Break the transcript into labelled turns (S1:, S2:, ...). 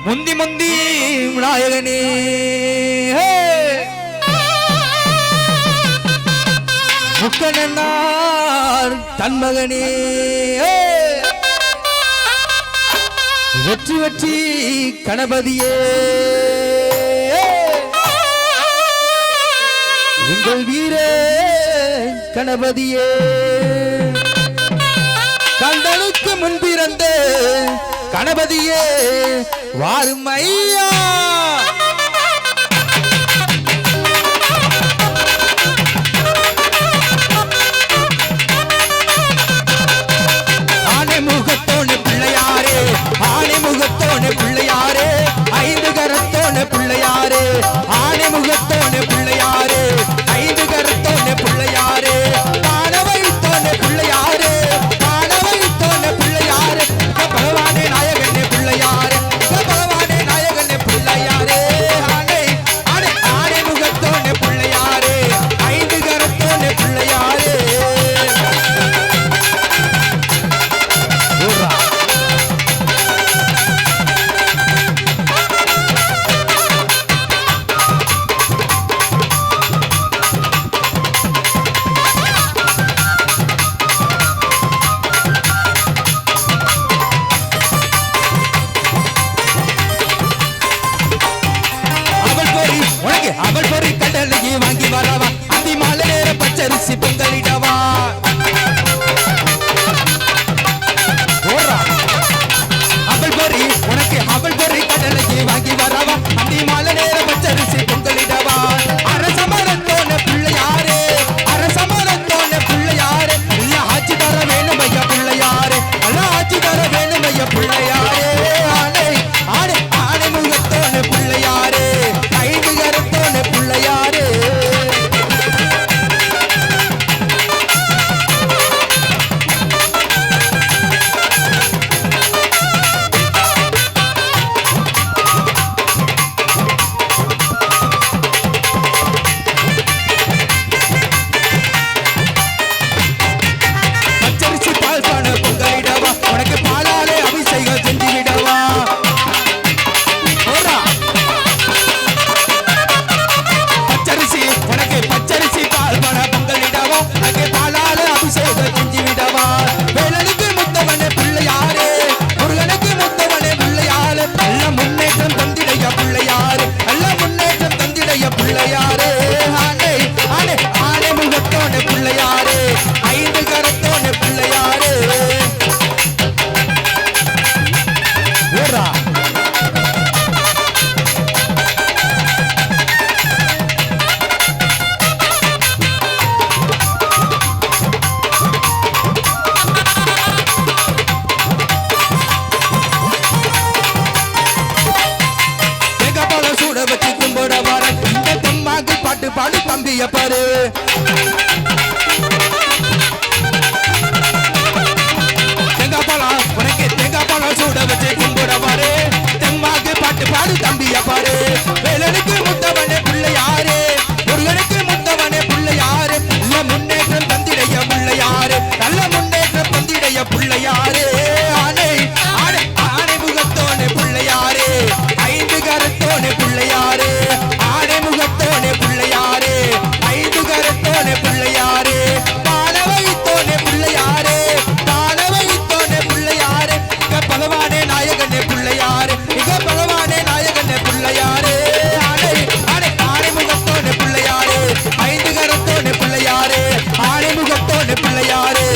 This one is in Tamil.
S1: முந்தி முந்தி விநாயகனே முக்கனார் தன்மகனே வெற்றி வெற்றி கணபதியே எங்கள் வீர கணபதியே கந்தனுக்கு முன்பிறந்த கணபதியே வாரும் ஐயா ஆனை முகத்தோடு பிள்ளையாரே ஆனை முகத்தோடு பிள்ளையாரே ஐந்து கரத்தோடு பிள்ளையாரே ஆனை முகத்தோடு பிள்ளையாரே ஐந்து கரத்தோடு பிள்ளையாரே பானவைத்தோடு பிள்ளையாரே பானவைத்தோடு பிள்ளையாரே பகவானே நாயகனே பிள்ளையாரே பகவானே நாயகனே பிள்ளையாரே ஆனை ஆனை ஆனை முகத்தோடு பிள்ளையாரே ஐந்து கரத்தோடு பிள்ளையாரே அவள் பொறி கடலையே வாங்கி வரவா அந்தி மாலை நேர பச்சரிசி பொங்கலிடவா அவள் பொறி உனக்கு அவள் பொறி கடலையே வாங்கி வரவா அந்தி மாலை நேர பச்சரிசி பொங்கலிடவா அரசமரத்தோன பிள்ளையாரே அரசமரத்தோன பிள்ளையாரே இல்ல ஆட்சி தர வேணும் ஐயா பிள்ளையாரே அல்ல ஆட்சி தர வேணும் ஐயா பிள்ளையாரே ஆனை ஆனை ஆனை முகத்தோன பிள்ளையாரே ஐந்து கரத்தோன பிள்ளையாரே பச்சரிசி பால் பான பொங்கலிடவா உனக்கு பாலாலே அபிஷேகம் செஞ்சு விடவா பச்சரிசி உனக்கு பச்சரிசி பால் பான பொங்கலிடவா உனக்கு பாலாலே அபிஷேகம் செஞ்சு விடவா வேலனுக்கு முத்தவனே பிள்ளையாரே முருகனுக்கு முத்தவனே பிள்ளையாரே நல்ல முன்னேற்றம் தந்திடைய பிள்ளையாரே நல்ல முன்னேற்றம் தந்திடைய பிள்ளையாரே ஆனை ஆனை ஆனை முகத்தோட பிள்ளையாரே ஐந்து கரத்தோட பிள்ளையாரே ஓரா தேங்காய் சூட வச்சு கும்பிட வர இந்த தெம்மாக்கு பாட்டு பாடு தம்பிய பாரு தேங்காய் உனக்கு தேங்காய் சூட வச்சு கும்பிட வர தெம்மாக்கு பாட்டு பாடு தம்பிய பாரு வேலனுக்கு முத்தவனே பிள்ளையாரே முருகனுக்கு முத்தவனே பிள்ளையாரே நல்ல முன்னேற்றம் தந்திடைய பிள்ளையாரே நல்ல முன்னேற்றம் தந்திடைய பிள்ளையாரே ஆனை ஆனை ஆனை முகத்தோனே பிள்ளையாரே ஐந்து கரத்தோனே பிள்ளையாரே ஆனை முகத்தோனே பிள்ளையாரே ஐந்து கரத்தோனே பிள்ளையாரே பானவைத்தோனே பிள்ளையாரே பானவைத்தோனே பிள்ளையாரே இக பகவானே நாயகனே பிள்ளையாரே இக பகவானே நாயகனே பிள்ளையாரே ஆனை ஆனை ஆனை முகத்தோனே பிள்ளையாரே ஐந்து கரத்தோனே பிள்ளையாரே ஆனை முகத்தோனே பிள்ளையாரே